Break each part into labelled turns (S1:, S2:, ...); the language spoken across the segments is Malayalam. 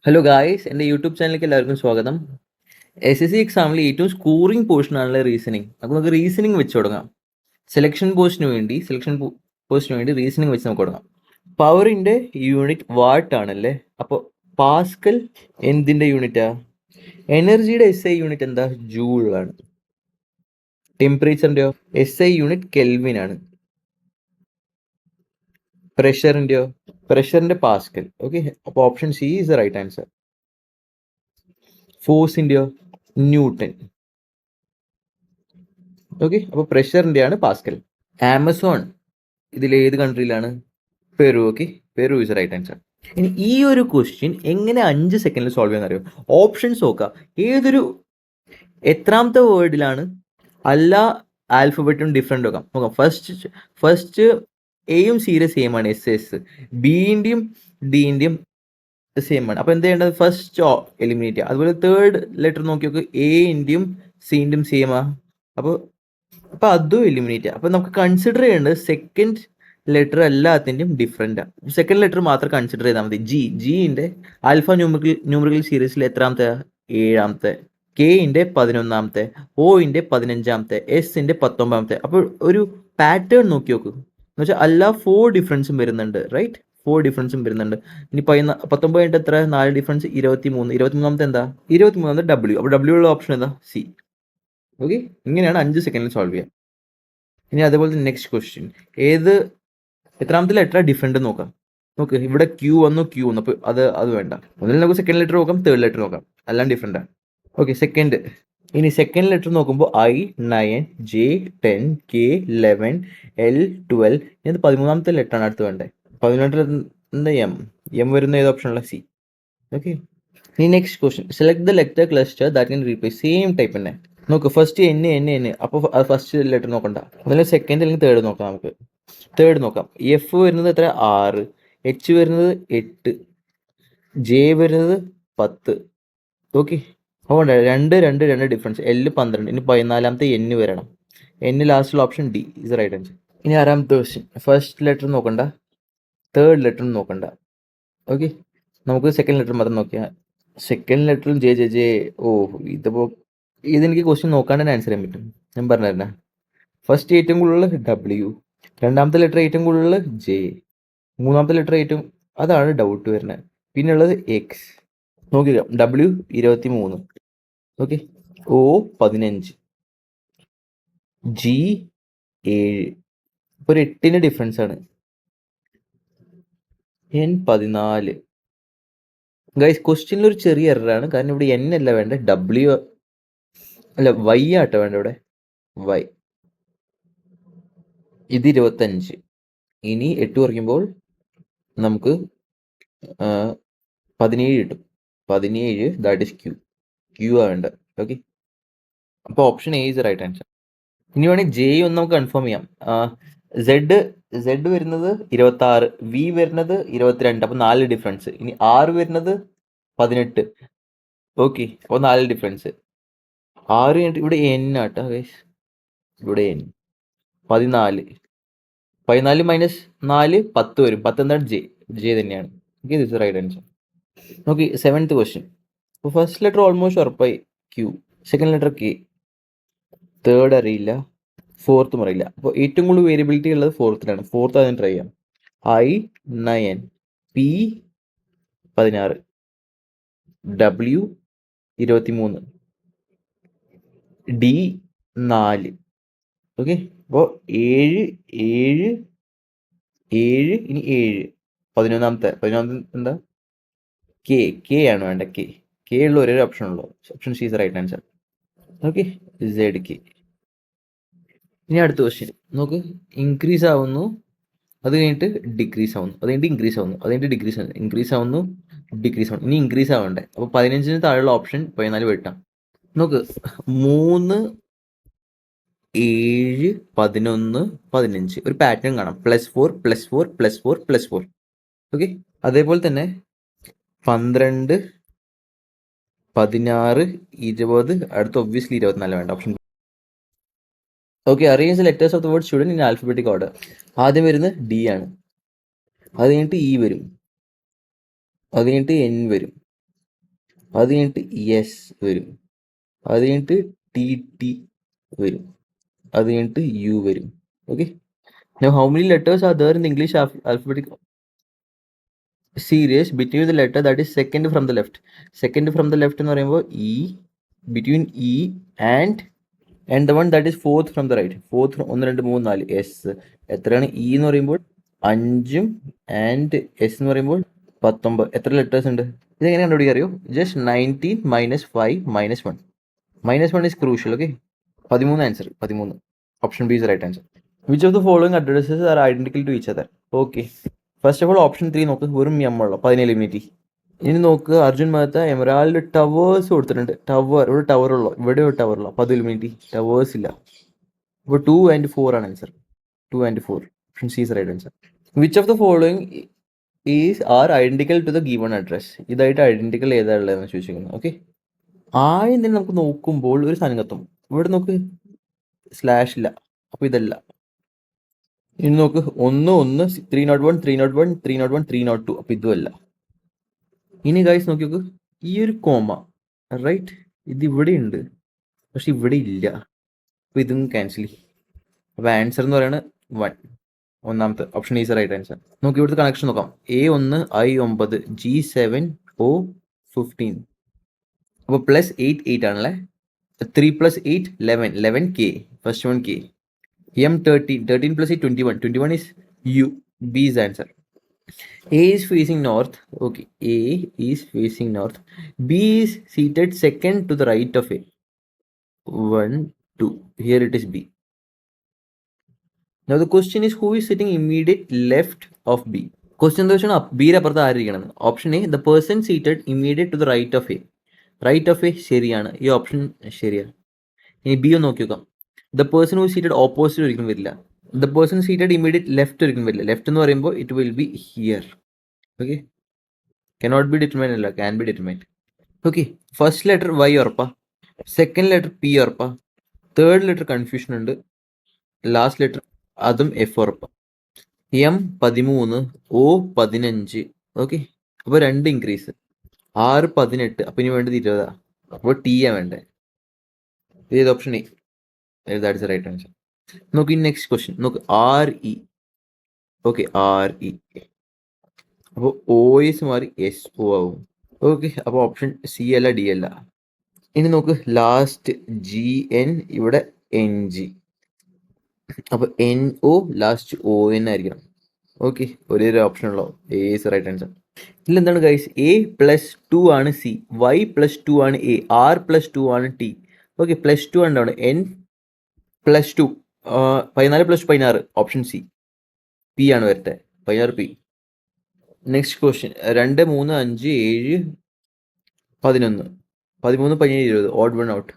S1: ഹലോ ഗായ്സ്, എൻ്റെ യൂട്യൂബ് ചാനലിലേക്ക് എല്ലാവർക്കും സ്വാഗതം. SSC എക്സാമിൽ ഏറ്റവും സ്കോറിംഗ് പോർഷനാണുള്ള റീസണിങ്. അപ്പോൾ നമുക്ക് റീസണിങ് വെച്ച് തുടങ്ങാം. സെലക്ഷൻ പോസ്റ്റിന് വേണ്ടി റീസണിങ് വെച്ച് നമുക്ക് തുടങ്ങാം. പവറിൻ്റെ യൂണിറ്റ് വാട്ട് ആണല്ലേ. അപ്പോൾ പാസ്കൽ എന്തിൻ്റെ യൂണിറ്റാ? എനർജിയുടെ SI യൂണിറ്റ് എന്താ? ജൂൾ ആണ്. ടെമ്പറേച്ചറിൻ്റെയോ? SI യൂണിറ്റ് കെൽവിൻ ആണ്. പ്രഷറിൻ്റെ പാസ്കൽ. ഓക്കെ, അപ്പോൾ option C is the right answer. ഫോഴ്സിൻ്റെയോ? ന്യൂട്ടൺ. ഓക്കെ, അപ്പോൾ പ്രഷറിൻ്റെയാണ് പാസ്കൽ. ആമസോൺ ഇതിൽ ഏത് കൺട്രിയിലാണ്? Peru. Okay, Peru is right answer. ഇനി ഈ ഒരു ക്വസ്റ്റ്യൻ എങ്ങനെ 5 സെക്കൻഡിൽ സോൾവ് ചെയ്യാൻ അറിയോ? ഓപ്ഷൻസ് നോക്കുക. എത്രാമത്തെ വേർഡിലാണ് എല്ലാ ആൽഫബറ്റും ഡിഫറെൻ്റ് നോക്കാം. ഫസ്റ്റ് എയും സിയുടെ സെയിം ആണ്, SS. ബിൻ്റെയും ഡിൻ്റെയും സെയിം ആണ്. അപ്പോൾ എന്ത് ചെയ്യേണ്ടത്? ഫസ്റ്റ് എലിമിനേറ്റ് ചെയ്യുക. അതുപോലെ തേർഡ് ലെറ്റർ നോക്കി നോക്ക്, എൻ്റെയും സിൻ്റെയും സെയിം ആ. അപ്പോൾ അതും എലിമിനേറ്റ് ചെയ്യാം. അപ്പോൾ നമുക്ക് കൺസിഡർ ചെയ്യേണ്ടത് സെക്കൻഡ് ലെറ്റർ എല്ലാത്തിൻ്റെയും ഡിഫറെൻ്റാണ്. സെക്കൻഡ് ലെറ്റർ മാത്രം കൺസിഡർ ചെയ്താൽ മതി. ജിൻ്റെ ആൽഫ ന്യൂമറിക്കൽ സീരീസിൽ എത്രാമത്തെ? 7ാമത്തെ. കെൻ്റെ 11ാമത്തെ. ഒൻ്റെ 15ാമത്തെ. എസിൻ്റെ 19ാമത്തെ. അപ്പോൾ ഒരു പാറ്റേൺ നോക്കി നോക്കൂ. എന്ന് വെച്ചാൽ എല്ലാ 4 ഡിഫറൻസും വരുന്നുണ്ട്, റൈറ്റ്? 4 ഡിഫറൻസും വരുന്നുണ്ട്. ഇനി 19 കഴിഞ്ഞിട്ട് എത്ര? 4 ഡിഫറൻസ്, 23. 23ാമത്തെ എന്താ? 23ാമത്തെ W. അപ്പോൾ W ഉള്ള ഓപ്ഷൻ എന്താ? സി. ഓക്കെ, ഇങ്ങനെയാണ് 5 സെക്കൻഡിൽ സോൾവ് ചെയ്യുക. ഇനി അതേപോലെ നെക്സ്റ്റ് ക്വസ്റ്റ്യൻ, എത്രാമത്തെ ലെറ്റർ ഡിഫറെൻ്റ് നോക്കാം. നോക്ക്, ഇവിടെ Q വന്നു. അപ്പോൾ അത് വേണ്ട. ഒന്നിൽ നമുക്ക് സെക്കൻഡ് ലെറ്റർ നോക്കാം, തേർഡ് ലെറ്റർ നോക്കാം, എല്ലാം ഡിഫറെൻ്റാണ്. ഓക്കെ, ഇനി സെക്കൻഡ് ലെറ്റർ നോക്കുമ്പോൾ I, 9, J, 10, K, 11, L, 12. ഇത് 13ാമത്തെ ലെറ്ററാണ് അടുത്ത് വേണ്ടത്. 13ാമത്തെ എം വരുന്ന ഏത് ഓപ്ഷനുള്ള? സി. ഓക്കെ, ഇനി next question, select the letter cluster that can replace same type തന്നെ. നോക്ക്, ഫസ്റ്റ് N. അപ്പോൾ ഫസ്റ്റ് ലെറ്റർ നോക്കണ്ട, അതിൽ സെക്കൻഡ് അല്ലെങ്കിൽ തേർഡ് നോക്കാം. നമുക്ക് തേർഡ് നോക്കാം. F വരുന്നത് എത്ര? 6. H വരുന്നത് 8. J വരുന്നത് 10. ഓക്കെ, അപ്പോൾ 2 ഡിഫറൻസ്. L 12. ഇനി 14ാമത്തെ N വരണം. N ലാസ്റ്റുള്ള option D is right answer. ഇനി 6ാമത്തെ ക്വസ്റ്റ്യൻ, ഫസ്റ്റ് ലെറ്റർ നോക്കണ്ട, തേർഡ് ലെറ്റർ നോക്കണ്ട. ഓക്കെ, നമുക്ക് സെക്കൻഡ് ലെറ്റർ മാത്രം നോക്കിയാൽ. സെക്കൻഡ് ലെറ്ററിൽ ജെ. ഇതെനിക്ക് ക്വസ്റ്റ്യൻ നോക്കാണ്ട് തന്നെ ആൻസർ ചെയ്യാൻ പറ്റും. ഞാൻ പറഞ്ഞുതരണേ. ഫസ്റ്റ് ഏറ്റവും കൂടുതൽ W, രണ്ടാമത്തെ ലെറ്റർ ഏറ്റവും കൂടുതൽ J, മൂന്നാമത്തെ ലെറ്റർ അതാണ് ഡൗട്ട് വരുന്നത്. പിന്നെ ഉള്ളത് X. നോക്കില്ല, W 23. Okay, O 15, G 7. ഇപ്പോൾ ഒരു 8ന്റെ ഡിഫറൻസ് ആണ്. N 14. ഗൈസ്, ക്വസ്റ്റ്യനിൽ ഒരു ചെറിയ എററാണ്. കാരണം ഇവിടെ N അല്ല വേണ്ട, W അല്ല, Y ആട്ടോ വേണ്ട. ഇവിടെ Y. ഇത് 25. ഇനി 8 കുറയ്ക്കുമ്പോൾ നമുക്ക് 17 കിട്ടും. 17, ദാറ്റ് ഈസ് Q ആ വേണ്ടത്. ഓക്കെ, അപ്പോൾ option A is right answer. ഇനി വേണമെങ്കിൽ J ഒന്ന് നമുക്ക് കൺഫേം ചെയ്യാം. Z വരുന്നത് 26, V വരുന്നത് 22. അപ്പോൾ 4 ഡിഫറൻസ്. ഇനി R വരുന്നത് 18. ഓക്കെ, അപ്പോൾ 4 ഡിഫറൻസ്. 6 കഴിഞ്ഞിട്ട് ഇവിടെ N ആട്ടോ ഗൈസ്. ഇവിടെ N 14. 14 മൈനസ് 4 10 വരും. 10 എന്താണ്? J തന്നെയാണ്. Okay, this right answer. Okay, 7th question. അപ്പോൾ ഫസ്റ്റ് ലെറ്റർ ഓൾമോസ്റ്റ് ഉറപ്പായി, Q. Second letter K. Third അറിയില്ല, ഫോർത്തും അറിയില്ല. അപ്പോൾ ഏറ്റവും കൂടുതൽ വേരിയബിലിറ്റി ഉള്ളത് ഫോർത്തിലാണ്. ഫോർത്ത് അതിന് ട്രൈ ചെയ്യാം. I 9, P 16, W 23, D 4. Okay, അപ്പോൾ 7. ഇനി 7. 11ാമത്തെ എന്താ? K ആണ് വേണ്ട. K ഉള്ള ഒരേ ഓപ്ഷൻ ഉള്ളൂ. Option C is right answer. Okay, ZK. ഇനി അടുത്ത ക്വസ്റ്റ്യൻ നോക്ക്, ഇൻക്രീസ് ആവുന്നു, അത് കഴിഞ്ഞിട്ട് ഡിക്രീസ് ആവുന്നു, അത് കഴിഞ്ഞിട്ട് ഇൻക്രീസ് ആവുന്നു, അത് കഴിഞ്ഞിട്ട് ഇൻക്രീസ് ആവുന്നു, ഡിക്രീസ് ആവുന്നു. ഇനി ഇൻക്രീസ് ആവണ്ടേ. അപ്പോൾ 15ന് താഴെയുള്ള ഓപ്ഷൻ 14 വെട്ടാം. നോക്ക്, 3, 7, 11, 15 ഒരു പാറ്റേൺ കാണാം. +4, +4, +4, +4. ഓക്കെ, അതേപോലെ തന്നെ 12, 16, 20, അടുത്ത് ഒബ്വിയസ്ലി 24 വേണ്ട. Option okay, arrange the letters of the word student in alphabetic order. ആദ്യം വരുന്നത് D ആണ്, അത് കഴിഞ്ഞിട്ട് E വരും, അത് കഴിഞ്ഞിട്ട് N വരും, അത് കഴിഞ്ഞിട്ട് എസ് വരും, അത് കഴിഞ്ഞിട്ട് ടി ടി വരും, അത് കഴിഞ്ഞിട്ട് യു വരും. Okay, now how many letters are there in the English alphabetic series between the letter that is second from the left? Second from the left എന്ന് പറയുമ്പോൾ E, between E and the one that is fourth from the right. Fourth 1 2 3 4 S. എത്രയാണ് ഇ എന്ന് പറയുമ്പോൾ 5 ആൻഡ് എസ് എന്ന് പറയുമ്പോൾ 19. എത്ര ലെറ്റേഴ്സ് ഉണ്ട്? ഇതെങ്ങനെ കണ്ടുപിടിക്കാൻ അറിയോ? Just 19 minus 5 minus 1. Minus 1 is crucial. Okay, 13 answer. 13. Option B is right answer. Which of the following addresses are identical to each other? Okay, first of all option 3 നോക്ക്, വെറും എമ്മുള്ള 17 എലിമിനിറ്റി. ഇനി നോക്ക്, അർജുൻ മേത്ത എമറാൾഡ് ടവേഴ്സ് കൊടുത്തിട്ടുണ്ട്. ടവർ, ഇവിടെ ടവർ ഉള്ളു, ഇവിടെ ഒരു ടവർ ഉള്ളു, അപ്പോൾ അത് എലിമിനിറ്റി. ടവേഴ്സ് ഇല്ല. അപ്പോൾ 2 and 4 ആണ് answer. 2 and 4. Option C is right answer. Which of the following are identical to the given address? ഇതായിട്ട് ഐഡന്റിക്കൽ ഏതാ ഉള്ളതെന്ന് ചോദിച്ചിരിക്കുന്നത്. ഓക്കെ, ആദ്യം തന്നെ നമുക്ക് നോക്കുമ്പോൾ ഒരു സാധനം കത്തും. ഇവിടെ നോക്ക്, സ്ലാഷ് ഇല്ല, അപ്പോൾ ഇതല്ല. ഇനി നോക്ക്, 1 301 301 301 302, അപ്പോൾ ഇതുമല്ല. ഇനി ഗൈസ് നോക്കി നോക്ക്, ഈ ഒരു കോമ റൈറ്റ്, ഇത് ഇവിടെ ഉണ്ട് പക്ഷെ ഇവിടെ ഇല്ല, അപ്പോൾ ഇതും ക്യാൻസൽ. അപ്പോൾ ആൻസർ എന്ന് പറയുന്നത് 1, ഒന്നാമത്തെ ഓപ്ഷൻ ഈസ് റൈറ്റ് ആൻസർ. നോക്കി ഇവിടുത്തെ കണക്ഷൻ നോക്കാം. A1 I9 G7 O15, അപ്പോൾ പ്ലസ് 8 8 ആണല്ലേ. 3 + 8 11 11K, first 1K. M13 13 + 8 21 21 is U. B is answer. A is facing north. Okay, A is facing north. B is seated second to the right of A. 1 2, here it is B. Now the question is, who is sitting immediate left of B? Question the question, B ര അപ്പുറത്ത് ആയിരിക്കണം. Option A, the person seated immediate to the right of A. Right of A ശരിയാണ്, ഈ ഓപ്ഷൻ ശരിയാണ്. ഇനി ബി ഒന്ന് നോക്കി നോക്കാം. The person who seated opposite ഒരിക്കലും വരില്ല. The person seated immediate left ഒരിക്കലും വരില്ല. ലെഫ്റ്റ് എന്ന് പറയുമ്പോൾ it will be here. Okay, cannot be determined അല്ല, can be determined. Okay, first letter Y ഉറപ്പാ, സെക്കൻഡ് ലെറ്റർ പി ഉറപ്പാ, തേർഡ് ലെറ്റർ കൺഫ്യൂഷൻ ഉണ്ട്, ലാസ്റ്റ് ലെറ്റർ അതും എഫ് ഉറപ്പാ. M13 O15. ഓക്കെ, അപ്പോൾ 2 ഇൻക്രീസ്, 6 18, അപ്പം ഇനി വേണ്ടത് 20. അപ്പോൾ ടി ആ വേണ്ടേ. ഏത് option A? That is right answer. നോക്കി നെക്സ്റ്റ് ക്വസ്റ്റ്യൻ നോക്ക്, RE. ഓക്കെ, RE, അപ്പോൾ OS മാറി SO ആവും. ഓക്കെ, അപ്പോൾ ഓപ്ഷൻ സി അല്ല, ഡി അല്ല. ഇനി നോക്ക്, ലാസ്റ്റ് GN, ഇവിടെ NG, അപ്പോൾ NO ലാസ്റ്റ് ON ആയിരിക്കണം. ഓക്കെ, ഒരേ ഒരു ഓപ്ഷൻ ഉള്ളൂ, എ ഇസ് റൈറ്റ് ആൻസർ. ഇതിൽ എന്താണ് ഗൈസ്, A+2 ആണ് സി, Y+2 ആണ് എ, R+2 ആണ് ടി. ഓക്കെ, +2 എന്താണ്, N+2, 14 + 16, ഓപ്ഷൻ സി. പി ആണ് വരട്ടെ, 16 P. Next question, 2 3 5 7 11 13 17 20, odd one out.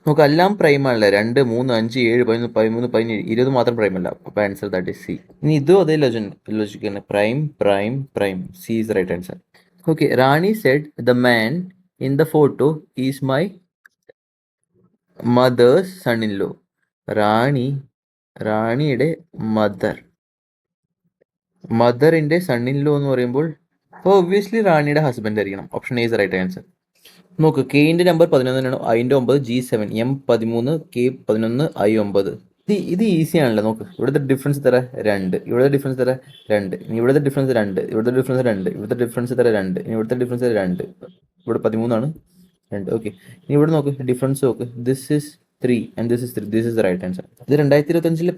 S1: നമുക്ക് എല്ലാം പ്രൈം ആണല്ലേ, 2 3 5 7 11 13 17 20 മാത്രം പ്രൈം അല്ല, അപ്പോൾ ആൻസർ ദാറ്റ് ഈസ് സി. ഇനി ഇതും അതേ ലോജിക് തന്നെ, prime prime prime, C is right answer. Okay, Rani said the man in the photo is my mother's son in law. റാണിയുടെ മദറിന്റെ സൺ ഇൻ ലോ എന്ന് പറയുമ്പോൾ അപ്പോൾ ഒബ്വിയസ്ലി റാണിയുടെ ഹസ്ബൻഡ് ആയിരിക്കണം. Option A is right answer. നോക്ക്, കെയിൻ്റെ number 11 ഐൻ്റെ 9 G7 M13 K11 I9. ഇത് ഈസി ആണല്ലോ. നോക്ക്, ഇവിടുത്തെ ഡിഫറൻസ് തരാം 2, ഇവിടുത്തെ ഡിഫറൻസ് തരാം 2, ഇനി ഇവിടുത്തെ ഡിഫറൻസ് 2, ഇവിടുത്തെ ഡിഫറൻസ് 2, ഇവിടുത്തെ ഡിഫറൻസ് തരാം 2, ഇനി ഇവിടുത്തെ ഡിഫറൻസ് 2, ഇവിടെ 13 ആണ് 2. ഓക്കെ, ഇനി ഇവിടെ നോക്ക്, ഡിഫറൻസ് നോക്ക്, this is 3 and this is 3, this is right answer. ഇത് 2025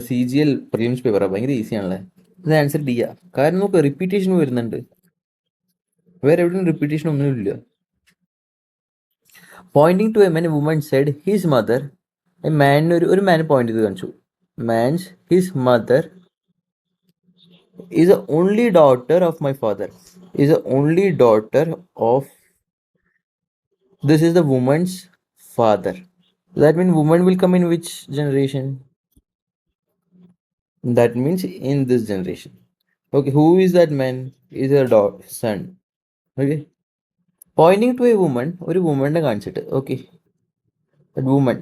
S1: CGL പ്രിലിംസ് പേപ്പറാണ്, ഭയങ്കര ഈസി ആണല്ലേ. ഇത് ആൻസർ ഡി ആ, കാരണം നോക്ക് റിപ്പീറ്റേഷൻ വരുന്നുണ്ട്, വേറെ എവിടെയും റിപ്പീറ്റേഷൻ ഒന്നുമില്ല. Pointing to a man, woman said his mother. ഒരു മാൻ പോയിന്റ് ചെയ്ത് കാണിച്ചു. His mother is a only daughter of my father. Is a only daughter of, this is the woman's father. That mean woman will come in which generation? That means in this generation. Okay, who is that man? Is a son. Okay, pointing to a woman, ഒരു വുമണിനെ കാണിച്ചിട്ട്. Okay, woman,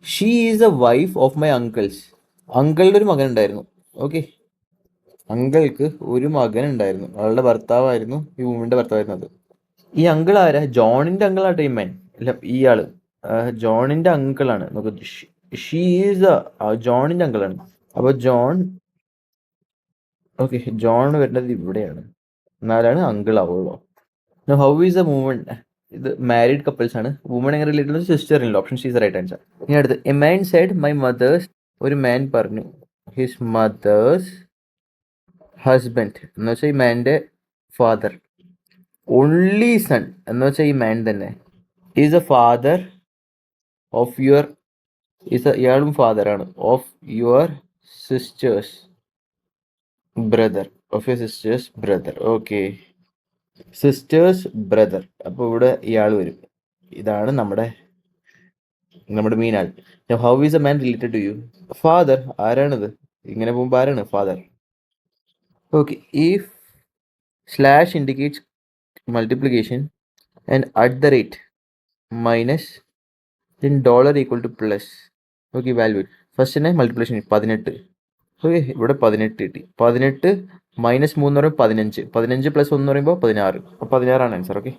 S1: she is the wife of my uncles. അങ്കിളുടെ ഒരു മകൻ ഉണ്ടായിരുന്നു. ഓക്കെ, അങ്കിൾക്ക് ഒരു മകൻ ഉണ്ടായിരുന്നു, അവളുടെ ഭർത്താവായിരുന്നു ഈ വുമണിന്റെ ഭർത്താവായിരുന്നു അത്. ഈ അങ്കിൾ ആരാ? ജോണിന്റെ അങ്കിളാട്ടോ ഈ മാൻ. അല്ല ഇയാള് ജോണിന്റെ അങ്കിളാണ്. നോക്ക്, ഷീ ഈസ് ജോണിന്റെ അങ്കിളാണ്. അപ്പൊ ജോൺ, ഓക്കെ, ജോൺ വരുന്നത് ഇവിടെയാണ്, എന്നാലാണ് അങ്കിൾ ആവുള്ളൂ. How is a woman? ഇത് മാരീഡ് കപ്പിൾസ് ആണ്. വുമൺ എങ്ങനെ related? Sister in law. Option C is right answer. ഇനി അടുത്ത്, a man said my mother's. ഒരു മാൻ പറഞ്ഞു ഹിസ് മദേഴ്സ് ഹസ്ബൻഡ് എന്ന് വെച്ചാൽ ഈ മാൻ്റെ ഫാദർ. ഓൺലി സൺ എന്ന് വെച്ചാൽ ഈ മാൻ തന്നെ. Is a father of your, ഇയാളും ഫാദറാണ്, of your sister's brother, of your sister's brother. Okay, sister's brother. അപ്പോൾ ഇവിടെ ഇയാൾ വരും. ഇതാണ് നമ്മുടെ മെയിൻ ആൾ. How is a man related to you? Father. ആരാണിത്? ഇങ്ങനെ പോകുമ്പോൾ ആരാണ് father? Okay, if slash indicates multiplication and at the rate minus then dollar equal to plus. Okay, value first തന്നെ മൾട്ടിപ്ലിക്കേഷൻ 18. ഓക്കെ, ഇവിടെ 18 കിട്ടി. 18 -3 എന്ന് പറയുമ്പോൾ 15, 15 + 1 എന്ന് പറയുമ്പോൾ 16. 16 ആണ് ആൻസർ. ഓക്കെ.